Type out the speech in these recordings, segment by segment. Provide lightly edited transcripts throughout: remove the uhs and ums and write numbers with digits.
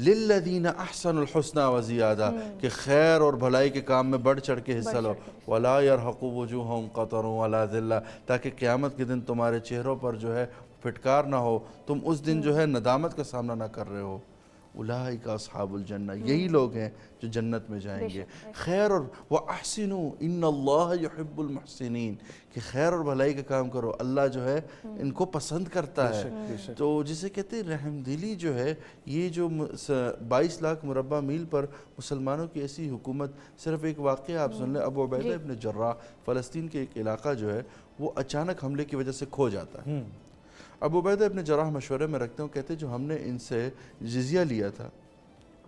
للذین احسنوا الحسنى وزیادہ کہ خیر اور بھلائی کے کام میں بڑھ چڑھ کے حصہ لو، ولا يرهق وجوہهم قطر ولا ذلہ، تاکہ قیامت کے دن تمہارے چہروں پر جو ہے پھٹکار نہ ہو، تم اس دن جو ہے ندامت کا سامنا نہ کر رہے ہو۔ اولئک اصحاب الجنہ، یہی لوگ ہیں جو جنت میں جائیں گے۔ خیر اور وَأَحْسِنُوا إِنَّ اللَّهَ يُحِبُّ الْمُحْسِنِينَ، کہ خیر اور بھلائی کا کام کرو، اللہ جو ہے ان کو پسند کرتا ہے۔ تو جسے کہتے ہیں رحم دلی جو ہے، یہ جو 22 لاکھ مربع میل پر مسلمانوں کی ایسی حکومت، صرف ایک واقعہ آپ سن لیں، ابو عبیدہ ابن جراح، فلسطین کے ایک علاقہ جو ہے وہ اچانک حملے کی وجہ سے کھو جاتا ہے۔ ابو عبیدہ ابن جراح مشورے میں رکھتے ہیں، کہتے ہیں جو ہم نے ان سے جزیہ لیا تھا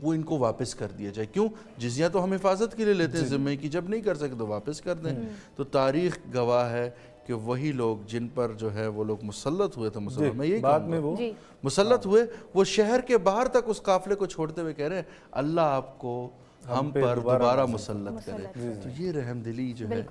وہ ان کو واپس کر دیا جائے۔ کیوں؟ جزیہ تو ہم حفاظت کے لیے لیتے ہیں ذمے کی، جب نہیں کر سکتے تو واپس کر دیں۔ تو تاریخ گواہ ہے کہ وہی لوگ جن پر جو ہے وہ لوگ مسلط ہوئے تھے، مسلط میں یہی بعد میں کہوں وہ گا مسلط ہوئے، وہ شہر کے باہر تک اس قافلے کو چھوڑتے ہوئے کہہ رہے ہیں اللہ آپ کو ہم پر دوبارہ مسلط کرے۔ تو یہ رحم دلی جو ہے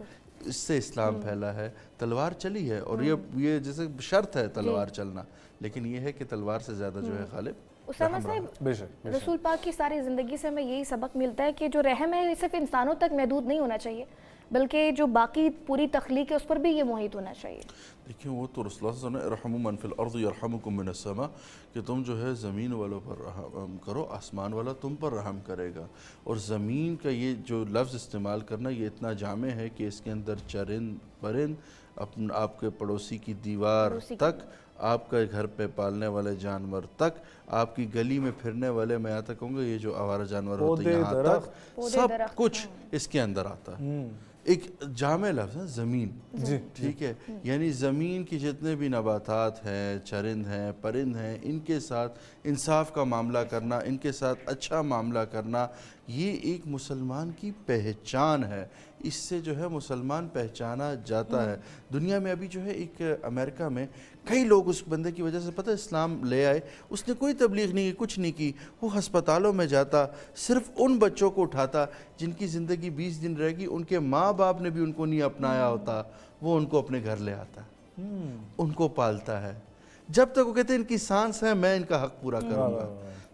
اس سے اسلام پھیلا ہے۔ تلوار چلی ہے اور یہ جیسے شرط ہے تلوار چلنا، لیکن یہ ہے کہ تلوار سے زیادہ جو ہے غالب اسامہ صاحب، رسول پاک کی ساری زندگی سے ہمیں یہی سبق ملتا ہے کہ جو رحم ہے یہ صرف انسانوں تک محدود نہیں ہونا چاہیے، بلکہ جو باقی پوری تخلیق ہے اس پر بھی یہ محیط ہونا چاہیے۔ دیکھیں وہ تو رسول اللہ صلی اللہ علیہ وسلم ارحموا من فی الارض یرحمکم من السماء، کہ تم جو ہے زمین والوں پر رحم کرو، آسمان والا تم پر رحم کرے گا۔ اور زمین کا یہ جو لفظ استعمال کرنا یہ اتنا جامع ہے کہ اس کے اندر چرند پرند، آپ کے پڑوسی کی دیوار تک، آپ کے گھر پہ پالنے والے جانور تک، آپ کی گلی میں پھرنے والے، میں یہاں تک کہوں گا یہ جو آوارہ جانور ہوتے ہیں یہاں تک، سب کچھ اس کے اندر آتا ہے۔ ایک جامع لفظ ہے زمین، ٹھیک ہے، یعنی زمین کی جتنے بھی نباتات ہیں، چرند ہیں، پرند ہیں، ان کے ساتھ انصاف کا معاملہ کرنا، ان کے ساتھ اچھا معاملہ کرنا، یہ ایک مسلمان کی پہچان ہے۔ اس سے جو ہے مسلمان پہچانا جاتا ہے۔ دنیا میں ابھی جو ہے ایک امریکہ میں کئی لوگ اس بندے کی وجہ سے پتہ اسلام لے آئے، اس نے کوئی تبلیغ نہیں کی، کچھ نہیں کی، وہ ہسپتالوں میں جاتا، صرف ان بچوں کو اٹھاتا جن کی زندگی 20 دن رہ گی، ان کے ماں باپ نے بھی ان کو نہیں اپنایا ہوتا، وہ ان کو اپنے گھر لے آتا، ان کو پالتا ہے، جب تک وہ کہتے ہیں ان کی سانس ہے میں ان کا حق پورا کروں گا۔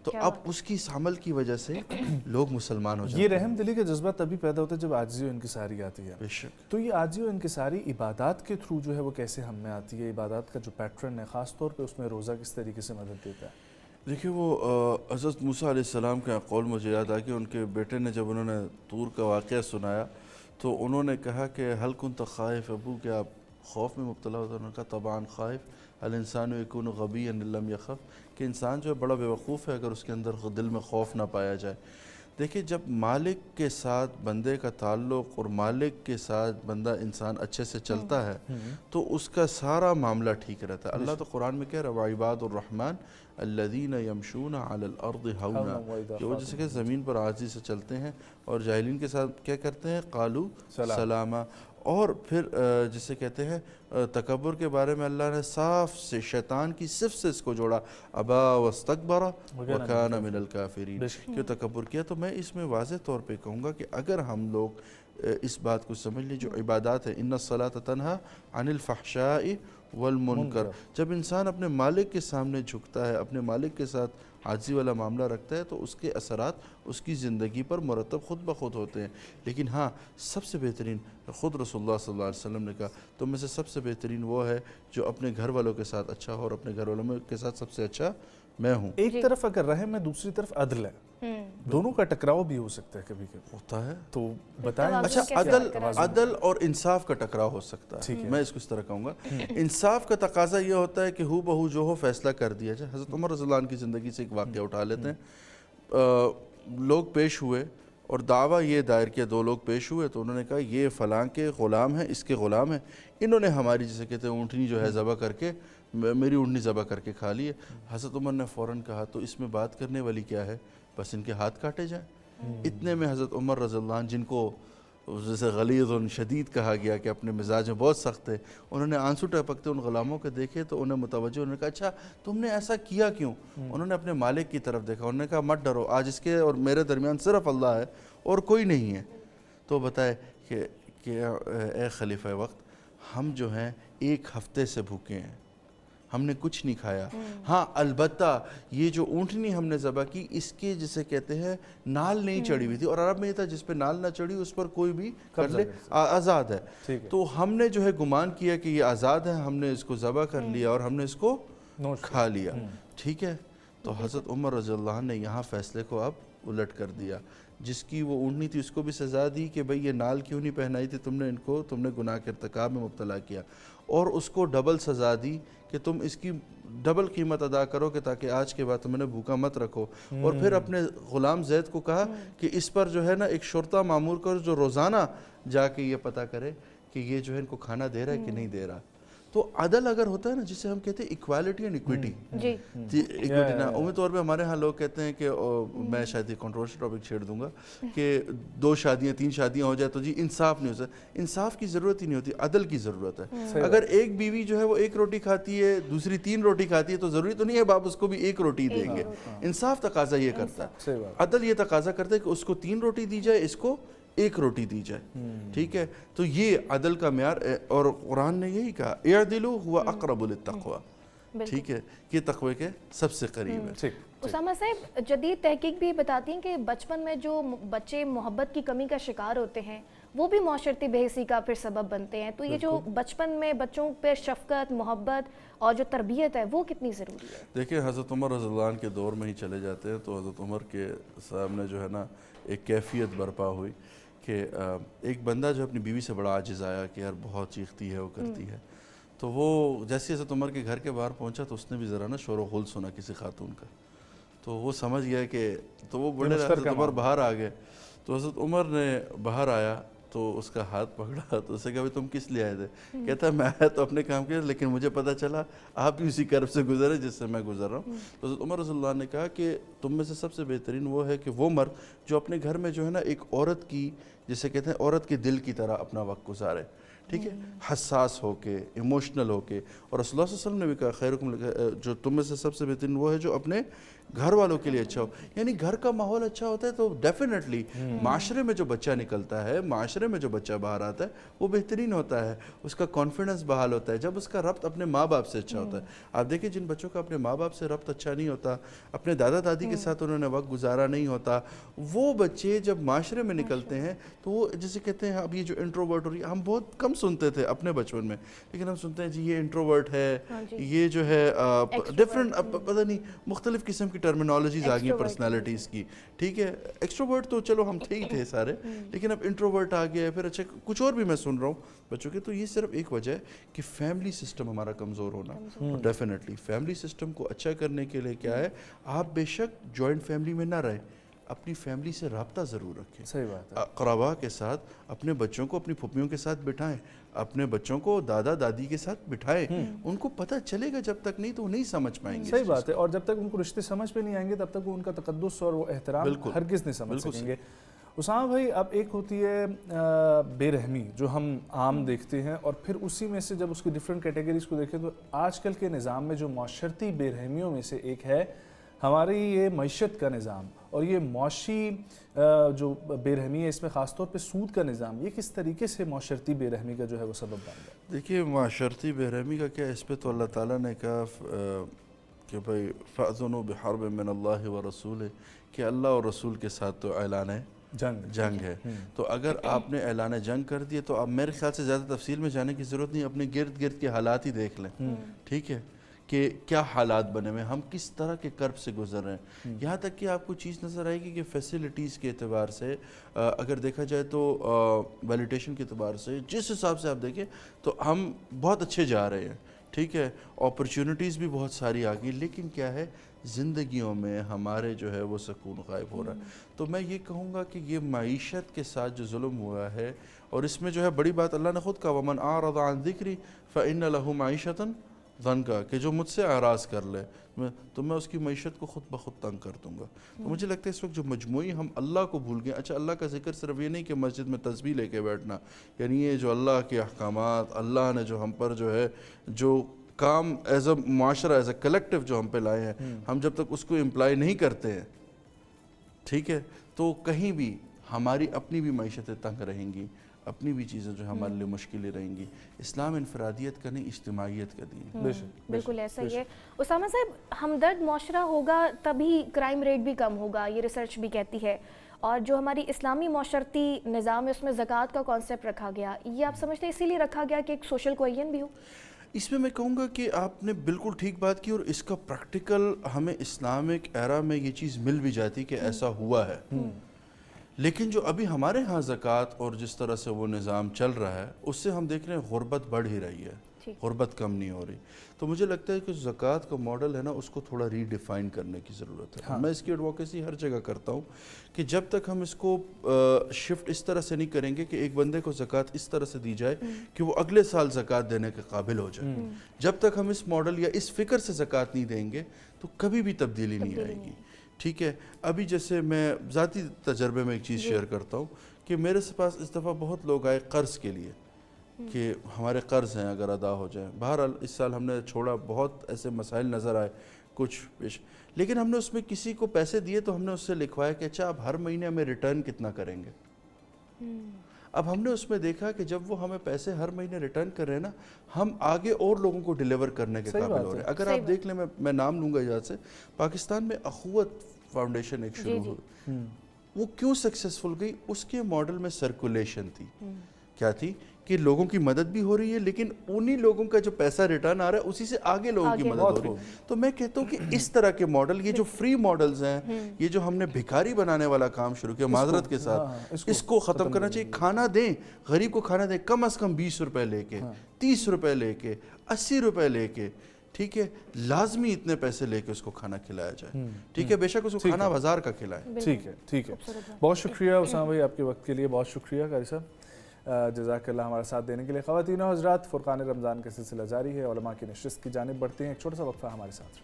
تو اب اس کی اس عمل کی وجہ سے لوگ مسلمان ہو جاتے ہیں۔ یہ رحم دلی کا جذبہ تبھی پیدا ہوتا ہے جب عاجزی و انکساری آتی ہے۔ بے شک۔ تو یہ عاجزی و انکساری عبادات کے تھرو جو ہے وہ کیسے ہم میں آتی ہے؟ عبادات کا جو پیٹرن ہے خاص طور پہ اس میں روزہ کس طریقے سے مدد دیتا ہے؟ دیکھیں وہ حضرت موسیٰ علیہ السلام کا قول مجھے یاد آ کہ ان کے بیٹے نے جب انہوں نے طور کا واقعہ سنایا تو انہوں نے کہا کہ حل کنت خائف ابو، کہ آپ خوف میں مبتلا ہوتا ہے؟ انہوں نے کہا طبعاً خائف، الانسان یکون غبیا ان لم یخف، کہ انسان جو ہے بڑا بے وقوف ہے اگر اس کے اندر دل میں خوف نہ پایا جائے۔ دیکھیں جب مالک کے ساتھ بندے کا تعلق اور مالک کے ساتھ بندہ انسان اچھے سے چلتا ہے تو اس کا سارا معاملہ ٹھیک رہتا ہے۔ اللہ تو قرآن میں کہہ رہا ہے وعباد الرحمن الذین یمشون علی الارض ہونا، کہ وہ جیسے کہ زمین پر عاجزی سے چلتے ہیں اور جاہلین کے ساتھ کیا کرتے ہیں؟ قالو سلاما۔ اور پھر جسے کہتے ہیں تکبر کے بارے میں اللہ نے صاف سے شیطان کی صفت سے اس کو جوڑا، ابا واستکبر وکان من الکافرین، کہ تکبر کیا۔ تو میں اس میں واضح طور پہ کہوں گا کہ اگر ہم لوگ اس بات کو سمجھ لیں جو عبادات ہے، ان الصلاۃ تنہا عن الفحشاء والمنکر، جب انسان اپنے مالک کے سامنے جھکتا ہے، اپنے مالک کے ساتھ عاجزی والا معاملہ رکھتا ہے تو اس کے اثرات اس کی زندگی پر مرتب خود بخود ہوتے ہیں۔ لیکن ہاں سب سے بہترین، خود رسول اللہ صلی اللہ علیہ وسلم نے کہا تم میں سے سب سے بہترین وہ ہے جو اپنے گھر والوں کے ساتھ اچھا ہو، اور اپنے گھر والوں کے ساتھ سب سے اچھا میں ہوں۔ ایک طرف اگر رحم ہے دوسری طرف عدل ہے، دونوں کا ٹکراؤ بھی ہو سکتا ہے کبھی کبھی، ہوتا ہے۔ تو بتائیں۔ اچھا عدل اور انصاف کا ٹکراؤ ہو سکتا ہے، میں اس کو اس طرح کہوں گا۔ انصاف کا تقاضا یہ ہوتا ہے کہ ہو بہو جو ہو فیصلہ کر دیا جائے۔ حضرت عمر رضی اللہ عنہ کی زندگی سے ایک واقعہ اٹھا لیتے ہیں۔ لوگ پیش ہوئے اور دعویٰ یہ دائر کیا، دو لوگ پیش ہوئے تو انہوں نے کہا یہ فلاں کے غلام ہیں، اس کے غلام ہیں، انہوں نے ہماری جسے کہتے ہیں اونٹنی جو ہے ذبح کر کے، میری اونٹنی ذبح کر کے کھا لی ہے۔ حضرت عمر نے فوراً کہا تو اس میں بات کرنے والی کیا ہے، بس ان کے ہاتھ کاٹے جائیں۔ اتنے میں حضرت عمر رضی اللہ عنہ، جن کو جیسے غلیظ و شدید کہا گیا کہ اپنے مزاج میں بہت سخت ہے، انہوں نے آنسو ٹپکتے ان غلاموں کے دیکھے تو انہیں متوجہ، انہوں نے کہا اچھا تم نے ایسا کیا کیوں؟ انہوں نے اپنے مالک کی طرف دیکھا، انہوں نے کہا مت ڈرو، آج اس کے اور میرے درمیان صرف اللہ ہے اور کوئی نہیں ہے۔ تو بتائے کہ اے خلیفہ وقت، ہم جو ہیں ایک ہفتے سے بھوکے ہیں، ہم نے کچھ نہیں کھایا. ہاں البتہ یہ جو اونٹنی ہم نے ذبح کی اس کے جسے کہتے ہیں نال نہیں چڑھی ہوئی تھی, اور عرب میں یہ تھا جس پہ نال نہ چڑھی اس پر کوئی بھی کر لے آزاد ہے. تو ہم نے جو ہے گمان کیا کہ یہ آزاد ہے, ہم نے اس کو ذبح کر لیا اور ہم نے اس کو کھا لیا. ٹھیک ہے, تو حضرت عمر رضی اللہ عنہ نے یہاں فیصلے کو اب الٹ کر دیا. جس کی وہ اونٹنی تھی اس کو بھی سزا دی کہ بھئی یہ نال کیوں نہیں پہنائی تھی تم نے گناہ کے ارتکاب میں مبتلا کیا, اور اس کو ڈبل سزا دی کہ تم اس کی ڈبل قیمت ادا کرو کہ تاکہ آج کے بعد تمہیں بھوکا مت رکھو. اور پھر اپنے غلام زید کو کہا کہ اس پر جو ہے نا ایک شرطہ معمور کرو جو روزانہ جا کے یہ پتہ کرے کہ یہ جو ہے ان کو کھانا دے رہا ہے کہ نہیں دے رہا. تو عدل اگر ہوتا ہے نا, جسے ہم کہتے ہیں ایکوالٹی اینڈ ایکویٹی, ایکویٹی نا عمومی طور پہ ہمارے ہاں لوگ کہتے ہیں کہ میں شاید یہ کنٹروورشل ٹاپک چھیڑ دوں گا کہ 2 شادیاں 3 شادیاں ہو جائے تو جی انصاف نہیں ہو سکتا. انصاف کی ضرورت ہی نہیں ہوتی, عدل کی ضرورت ہے. اگر ایک بیوی جو ہے وہ 1 روٹی کھاتی ہے, دوسری 3 روٹی کھاتی ہے, تو ضروری تو نہیں ہے باپ اس کو بھی 1 روٹی دیں گے. انصاف تقاضا یہ کرتا ہے, عدل یہ تقاضا کرتا ہے کہ اس کو 3 روٹی دی جائے, اس کو 1 روٹی دی جائے. ٹھیک ہے, تو یہ عدل کا معیار, اور قرآن نے یہی کہا اعدلوا هو اقرب للتقوی. ٹھیک ہے, یہ تقوی کے سب سے قریب ہے. اسامہ صاحب, جدید تحقیق بھی بتاتی ہیں کہ بچپن میں جو بچے محبت کی کمی کا شکار ہوتے ہیں وہ بھی معاشرتی بے حسی کا پھر سبب بنتے ہیں. تو یہ جو بچپن میں بچوں پہ شفقت, محبت اور جو تربیت ہے وہ کتنی ضروری ہے؟ دیکھیں حضرت عمر رضی اللہ عنہ کے دور میں ہی چلے جاتے ہیں تو حضرت عمر کے سامنے جو ہے نا ایک کیفیت برپا ہوئی کہ ایک بندہ جو اپنی بیوی سے بڑا عاجز آیا کہ یار بہت چیختی ہے, وہ کرتی ہے. تو وہ جیسے حضرت عمر کے گھر کے باہر پہنچا تو اس نے بھی ذرا نا شور و غل سنا کسی خاتون کا, تو وہ سمجھ گیا کہ, تو وہ بڑے حضرت عمر باہر آ گئے. تو حضرت عمر نے باہر آیا تو اس کا ہاتھ پکڑا, تو اسے کہا بھی تم کس لیے آئے تھے؟ کہتا ہے میں آیا تو اپنے کام کے, لیکن مجھے پتہ چلا آپ بھی اسی کرب سے گزرے جس سے میں گزر رہا ہوں. تو حضرت عمر رضی اللہ عنہ نے کہا کہ تم میں سے سب سے بہترین وہ ہے کہ وہ مرد جو اپنے گھر میں جو ہے نا ایک عورت کی, جسے کہتے ہیں عورت کے دل کی طرح اپنا وقت گزارے. ٹھیک ہے, حساس ہو کے, ایموشنل ہو کے. اور رسول اللہ صلی اللہ علیہ وسلم نے بھی کہا خیرکم, جو تم میں سے سب سے بہترین وہ ہے جو اپنے گھر والوں کے لیے اچھا ہو. یعنی گھر کا ماحول اچھا ہوتا ہے تو ڈیفینیٹلی معاشرے میں جو بچہ نکلتا ہے, معاشرے میں جو بچہ باہر آتا ہے وہ بہترین ہوتا ہے, اس کا کانفیڈنس بحال ہوتا ہے جب اس کا ربط اپنے ماں باپ سے اچھا ہوتا ہے. آپ دیکھیں جن بچوں کا اپنے ماں باپ سے ربط اچھا نہیں ہوتا, اپنے دادا دادی کے ساتھ انہوں نے وقت گزارا نہیں ہوتا, وہ بچے جب معاشرے میں نکلتے ہیں تو وہ جسے کہتے ہیں, اب یہ جو انٹروورٹ, ہم بہت کم سنتے تھے اپنے بچپن میں, لیکن ہم سنتے ہیں جی یہ انٹروورٹ ہے, یہ جو ہے ڈفرینٹ, پتہ نہیں مختلف قسم کی ٹرمینالوجیز آ گئی پرسنالٹیز کی. ٹھیک ہے, ایکسٹروورٹ تو چلو ہم تھے ہی تھے سارے, لیکن اب انٹروورٹ آ گیا ہے, پھر اچھا کچھ اور بھی میں سن رہا ہوں بچوں کے. تو یہ صرف ایک وجہ ہے کہ فیملی سسٹم ہمارا کمزور ہونا. ڈیفینیٹلی فیملی سسٹم کو اچھا کرنے کے لیے کیا ہے, آپ بے شک جوائنٹ فیملی میں نہ رہیں, اپنی فیملی سے رابطہ ضرور رکھیں. صحیح بات ہے. اقربا کے ساتھ اپنے بچوں کو اپنی پھوپھیوں کے ساتھ بٹھائیں, اپنے بچوں کو دادا دادی کے ساتھ بٹھائیں. ان کو پتہ چلے گا, جب تک نہیں تو وہ نہیں سمجھ پائیں گے. صحیح بات ہے, اور جب تک ان کو رشتے سمجھ پہ نہیں آئیں گے تب تک وہ ان کا تقدس اور وہ احترام ہرگز نہیں سمجھ سکیں گے. اسامہ بھائی, اب ایک ہوتی ہے بے رحمی جو ہم عام دیکھتے ہیں, اور پھر اسی میں سے جب اس کی ڈفرینٹ کیٹیگریز کو دیکھیں تو آج کل کے نظام میں جو معاشرتی بے رحمیوں میں سے ایک ہے ہماری یہ معیشت کا نظام, اور یہ معاشی جو بے رحمی ہے اس میں خاص طور پہ سود کا نظام, یہ کس طریقے سے معاشرتی بے رحمی کا جو ہے وہ سبب بن گیا؟ دیکھیے معاشرتی بے رحمی کا کیا, اس پہ تو اللہ تعالیٰ نے کہا کہ بھائی فَأْذُنُوا بِحَرْبٍ مِّنَ اللَّهِ وَرَسُولِهِ, کہ اللہ اور رسول کے ساتھ تو اعلان جنگ ہے. تو اگر آپ نے اعلان جنگ کر دیے تو آپ میرے خیال سے زیادہ تفصیل میں جانے کی ضرورت نہیں, اپنے گرد گرد کے حالات ہی دیکھ لیں. ٹھیک ہے, کہ کیا حالات بنے ہوئے, ہم کس طرح کے کرب سے گزر رہے ہیں. یہاں تک کہ آپ کو چیز نظر آئے گی کہ فیسیلٹیز کے اعتبار سے اگر دیکھا جائے تو ویلیڈیشن کے اعتبار سے جس حساب سے آپ دیکھیں تو ہم بہت اچھے جا رہے ہیں. ٹھیک ہے, اپرچونٹیز بھی بہت ساری آ گئی, لیکن کیا ہے زندگیوں میں ہمارے جو ہے وہ سکون غائب ہو رہا ہے. تو میں یہ کہوں گا کہ یہ معیشت کے ساتھ جو ظلم ہوا ہے, اور اس میں جو ہے بڑی بات اللہ نے خود کہا وَمَنْ أَعْرَضَ عَنْ ذِكْرِي فَإِنَّ لَهُ مَعِيشَةً ضنکا, کہ جو مجھ سے اعراض کر لے تو میں اس کی معیشت کو خود بخود تنگ کر دوں گا. تو مجھے لگتا ہے اس وقت جو مجموعی ہم اللہ کو بھول گئے. اچھا, اللہ کا ذکر صرف یہ نہیں کہ مسجد میں تسبیح لے کے بیٹھنا, یعنی یہ جو اللہ کے احکامات, اللہ نے جو ہم پر جو ہے جو کام ایز اے معاشرہ, ایز اے کلیکٹیو جو ہم پہ لائے ہیں, ہم جب تک اس کو امپلائی نہیں کرتے ہیں, ٹھیک ہے, تو کہیں بھی ہماری اپنی بھی معیشتیں تنگ رہیں گی, اپنی بھی چیزیں جو ہمارے لیے مشکلیں رہیں گی. اسلام انفرادیت کا نہیں اجتماعیت کا دین ہے. بالکل ایسا ہی ہے. اسامہ صاحب ہمدرد معاشرہ ہوگا تبھی کرائم ریٹ بھی کم ہوگا، یہ ریسرچ بھی کہتی ہے. اور جو ہماری اسلامی معاشرتی نظام ہے اس میں زکوٰۃ کا کانسیپٹ رکھا گیا، یہ آپ سمجھتے ہیں اسی لیے رکھا گیا کہ ایک سوشل کوئین بھی ہو؟ اس میں کہوں گا کہ آپ نے بالکل ٹھیک بات کی، اور اس کا پریکٹیکل ہمیں اسلامک ایرا میں یہ چیز مل بھی جاتی کہ ایسا ہوا ہے. لیکن جو ابھی ہمارے ہاں زکوٰۃ اور جس طرح سے وہ نظام چل رہا ہے اس سے ہم دیکھ رہے ہیں غربت بڑھ ہی رہی ہے، غربت کم نہیں ہو رہی. تو مجھے لگتا ہے کہ زکوٰۃ کا ماڈل ہے نا اس کو تھوڑا ری ڈیفائن کرنے کی ضرورت ہے. میں اس کی ایڈوکیسی ہر جگہ کرتا ہوں کہ جب تک ہم اس کو شفٹ اس طرح سے نہیں کریں گے کہ ایک بندے کو زکوٰۃ اس طرح سے دی جائے کہ وہ اگلے سال زکوٰۃ دینے کے قابل ہو جائے، جب تک ہم اس ماڈل یا اس فکر سے زکوٰۃ نہیں دیں گے تو کبھی بھی تبدیلی نہیں آئے گی. ٹھیک ہے. ابھی جیسے میں ذاتی تجربے میں ایک چیز شیئر کرتا ہوں کہ میرے پاس اس دفعہ بہت لوگ آئے قرض کے لیے کہ ہمارے قرض ہیں اگر ادا ہو جائیں. بہرحال اس سال ہم نے چھوڑا، بہت ایسے مسائل نظر آئے کچھ پیش، لیکن ہم نے اس میں کسی کو پیسے دیے تو ہم نے اس سے لکھوایا کہ اچھا آپ ہر مہینے ہمیں ریٹرن کتنا کریں گے. اب ہم نے اس میں دیکھا کہ جب وہ ہمیں پیسے ہر مہینے ریٹرن کر رہے ہیں نا، ہم آگے اور لوگوں کو ڈیلیور کرنے کے قابل ہو رہے ہیں. اگر آپ دیکھ لیں، میں نام لوں گا یاد سے، پاکستان میں اخوت فاؤنڈیشن ایک شروع ہوئی، وہ کیوں سکسیسفل گئی؟ اس کے ماڈل میں سرکولیشن تھی. کیا تھی کہ لوگوں کی مدد بھی ہو رہی ہے لیکن انہی لوگوں کا جو پیسہ ریٹرن آ رہا ہے اسی سے آگے لوگوں کی مدد ہو رہی ہے. تو میں کہتا ہوں کہ اس طرح کے ماڈل، یہ جو فری ماڈلز ہیں، یہ جو ہم نے بھکاری بنانے والا کام شروع کیا معذرت کے ساتھ، اس کو ختم کرنا چاہیے. کھانا دیں، غریب کو کھانا دیں، کم از کم 20 روپے لے کے، 30 روپے لے کے، 80 روپے لے کے. ٹھیک ہے، لازمی اتنے پیسے لے کے اس کو کھانا کھلایا جائے. ٹھیک ہے، بے شک اس کو کھانا بازار کا کھلائیں. ٹھیک ہے، ٹھیک ہے. بہت شکریہ اسامہ بھائی آپ کے وقت کے لیے، بہت شکریہ قاری صاحب، جزاک اللہ ہمارا ساتھ دینے کے لیے. خواتین و حضرات، فرقان رمضان کا سلسلہ جاری ہے. علماء کی نشست کی جانب بڑھتے ہیں، ایک چھوٹا سا وقفہ ہمارے ساتھ.